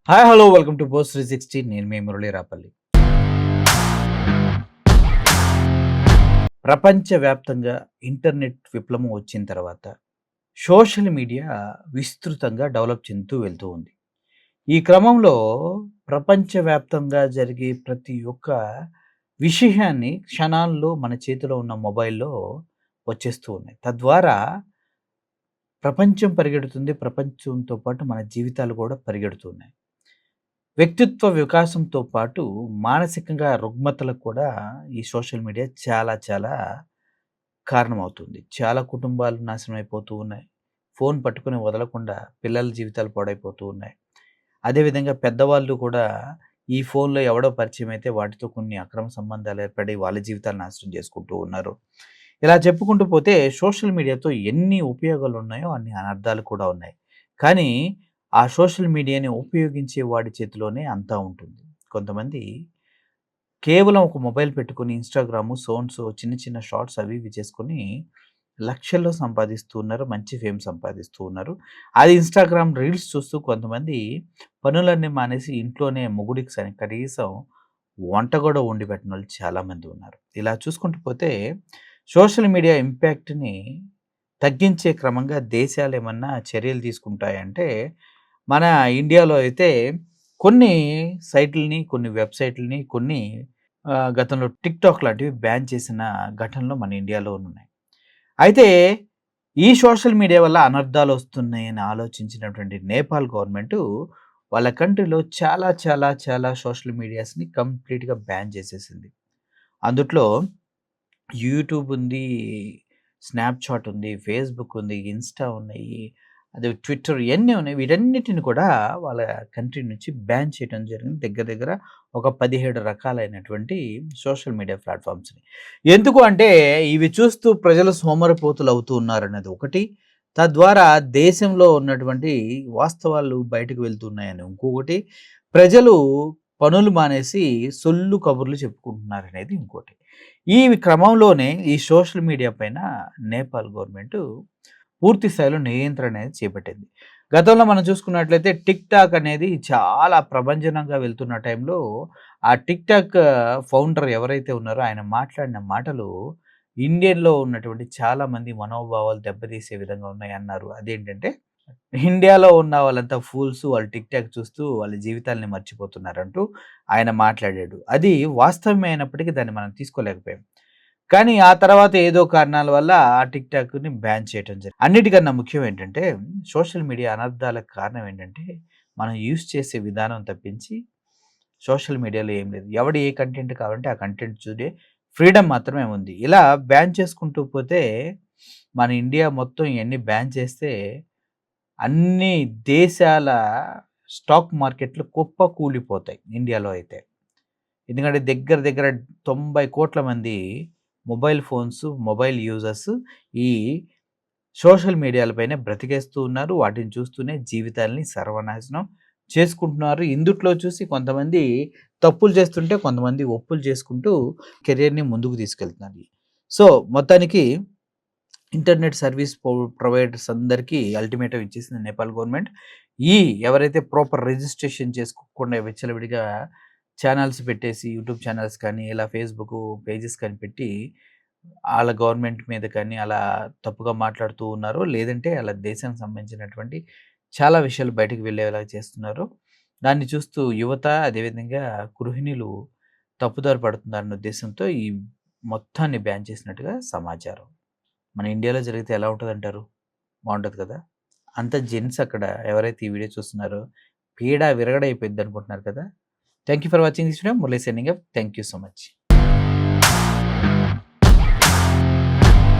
Hi hello welcome to post 360. నేను మీ మురళీ రాపల్లి. ప్రపంచవ్యాప్తంగా internet విప్లవం వచ్చిన తర్వాత సోషల్ మీడియా విస్తృతంగా డెవలప్ చెందుతూ వెళ్తూ ఉంది. ఈ క్రమంలో ప్రపంచవ్యాప్తంగా జరిగే ప్రతి ఒక్క విషయాన్ని క్షణాల్లో మన చేతిలో ఉన్న మొబైల్‌లో వచ్చేస్తూ ఉన్నాయి. తద్వారా ప్రపంచం పరిగెడుతుంది. ప్రపంచంతో పాటు మన జీవితాలు కూడా పరిగెడుతున్నాయి. వ్యక్తిత్వ వికాసంతో పాటు మానసికంగా రుగ్మతలకు కూడా ఈ సోషల్ మీడియా చాలా చాలా కారణమవుతుంది. చాలా కుటుంబాలు నాశనం అయిపోతూ ఉన్నాయి. ఫోన్ పట్టుకొని వదలకుండా పిల్లల జీవితాలు పాడైపోతూ ఉన్నాయి. అదేవిధంగా పెద్దవాళ్ళు కూడా ఈ ఫోన్‌లో ఎవడో పరిచయం అయితే వాటితో కొన్ని అక్రమ సంబంధాలు ఏర్పడి వాళ్ళ జీవితాలు నాశనం చేసుకుంటూ ఉన్నారు. ఇలా చెప్పుకుంటూ పోతే సోషల్ మీడియాతో ఎన్ని ఉపయోగాలు ఉన్నాయో అన్ని అనర్థాలు కూడా ఉన్నాయి. కానీ ఆ సోషల్ మీడియాని ఉపయోగించే వాడి చేతిలోనే అంతా ఉంటుంది. కొంతమంది కేవలం ఒక మొబైల్ పెట్టుకొని ఇన్‌స్టాగ్రాము, చిన్న చిన్న షార్ట్స్ అవి ఇవి చేసుకొని లక్షల్లో సంపాదిస్తూ ఉన్నారు. మంచి ఫేమ్ సంపాదిస్తూ ఉన్నారు. అది ఇన్‌స్టాగ్రామ్ రీల్స్ చూస్తూ కొంతమంది పనులన్నీ మానేసి ఇంట్లోనే మొగుడికి కనీసం వంట కూడా వండి పెట్టినోళ్ళు చాలామంది ఉన్నారు. ఇలా చూసుకుంటూ పోతే సోషల్ మీడియా ఇంపాక్ట్‌ని తగ్గించే క్రమంగా దేశాలేమన్నా చర్యలు తీసుకుంటాయంటే, మన ఇండియాలో అయితే కొన్ని సైట్‌లని, కొన్ని వెబ్‌సైట్‌లని, కొన్ని గతంలో టిక్‌టాక్ లాంటివి బ్యాన్ చేసిన ఘటనలు మన ఇండియాలో ఉన్నాయి. అయితే ఈ సోషల్ మీడియా వల్ల అనర్థాలొస్తున్నాయని ఆలోచించినటువంటి నేపాల్ గవర్నమెంటు వాళ్ళ కంట్రీలో చాలా, చాలా, చాలా సోషల్ మీడియాస్‌ని కంప్లీట్‌గా బ్యాన్ చేసేసింది. అందుట్లో యూట్యూబ్ ఉంది, స్నాప్‌చాట్ ఉంది, ఫేస్‌బుక్ ఉంది, ఇన్‌స్టా ఉన్నాయి, అదే ట్విట్టర్ ఇయన్నీ ఉన్నాయి. వీటన్నిటిని కూడా వాళ్ళ కంట్రీ నుంచి బ్యాన్ చేయడం జరిగింది. దగ్గర దగ్గర ఒక 17 రకాలైనటువంటి సోషల్ మీడియా ప్లాట్‌ఫార్మ్స్‌ని. ఎందుకు అంటే ఇవి చూస్తూ ప్రజలు సోమరిపోతులవుతూ ఉన్నారనేది ఒకటి. తద్వారా దేశంలో ఉన్నటువంటి వాస్తవాలు బయటకు వెళ్తున్నాయని ఇంకొకటి. ప్రజలు పనులు మానేసి సొల్లు కబుర్లు చెప్పుకుంటున్నారనేది ఇంకోటి. ఈ క్రమంలోనే ఈ సోషల్ మీడియా పైన నేపాల్ గవర్నమెంటు పూర్తి స్థాయిలో నియంత్రణ అనేది చేపట్టింది. గతంలో మనం చూసుకున్నట్లయితే టిక్‌టాక్ అనేది చాలా ప్రభంజనంగా వెళ్తున్న టైంలో ఆ టిక్‌టాక్ ఫౌండర్ ఎవరైతే ఉన్నారో ఆయన మాట్లాడిన మాటలు ఇండియన్‌లో ఉన్నటువంటి చాలామంది మనోభావాలు దెబ్బతీసే విధంగా ఉన్నాయన్నారు. అదేంటంటే ఇండియాలో ఉన్న వాళ్ళంతా ఫూల్స్. వాళ్ళు టిక్‌టాక్ చూస్తూ వాళ్ళ జీవితాల్ని మర్చిపోతున్నారంటూ ఆయన మాట్లాడాడు. అది వాస్తవమే అయినప్పటికీ దాన్ని మనం తీసుకోలేకపోయాం. కానీ ఆ తర్వాత ఏదో కారణాల వల్ల ఆ టిక్‌టాక్‌ని బ్యాన్ చేయటం జరిగింది. అన్నిటికన్నా ముఖ్యం ఏంటంటే సోషల్ మీడియా అనర్థాలకు కారణం ఏంటంటే మనం యూజ్ చేసే విధానం తప్పించి సోషల్ మీడియాలో ఏం లేదు. ఎవడు ఏ కంటెంట్ కావాలంటే ఆ కంటెంట్ చూడే ఫ్రీడమ్ మాత్రమే ఉంది. ఇలా బ్యాన్ చేసుకుంటూ పోతే మన ఇండియా మొత్తం ఇయన్నీ బ్యాన్ చేస్తే అన్ని దేశాల స్టాక్ మార్కెట్‌లు కుప్పకూలిపోతాయి ఇండియాలో అయితే. ఎందుకంటే దగ్గర దగ్గర 90,00,00,000 మంది మొబైల్ ఫోన్స్, మొబైల్ యూజర్స్ ఈ సోషల్ మీడియాల పైనే బ్రతికేస్తూ ఉన్నారు. వాటిని చూస్తూనే జీవితాల్ని సర్వనాశనం చేసుకుంటున్నారు. ఇందుట్లో చూసి కొంతమంది తప్పులు చేస్తుంటే, కొంతమంది ఒప్పులు చేసుకుంటూ కెరియర్‌ని ముందుకు తీసుకెళ్తున్నారు. సో, మొత్తానికి ఇంటర్నెట్ సర్వీస్ ప్రొవైడర్స్ అందరికీ అల్టిమేటం ఇచ్చేసింది నేపాల్ గవర్నమెంట్. ఈ ఎవరైతే ప్రాపర్ రిజిస్ట్రేషన్ చేసుకోకుండా విచ్చలవిడిగా ఛానెల్స్ పెట్టేసి యూట్యూబ్ ఛానెల్స్ కానీ, ఇలా ఫేస్‌బుక్ పేజెస్ కానీ పెట్టి ఆళ్ళ గవర్నమెంట్ మీద కానీ అలా తప్పుగా మాట్లాడుతూ ఉన్నారో, లేదంటే ఆళ్ళ దేశానికి సంబంధించినటువంటి చాలా విషయాలు బయటకు వెళ్ళేలాగా చేస్తున్నారో, దాన్ని చూస్తూ యువత అదేవిధంగా గృహిణులు తప్పుదారి పడుతున్నారన్న ఉద్దేశంతో ఈ మొత్తాన్ని బ్యాన్ చేసినట్టుగా సమాచారం. మన ఇండియాలో జరిగితే ఎలా ఉంటదంటారు? బావుంటది కదా! అంతా జెంట్స్ అక్కడ ఎవరైతే ఈ వీడియో చూస్తున్నారో పీడ విరగడైపోయిద్దనుకుంటున్నారు కదా! Thank you for watching this video. Murali signing off. Thank you so much.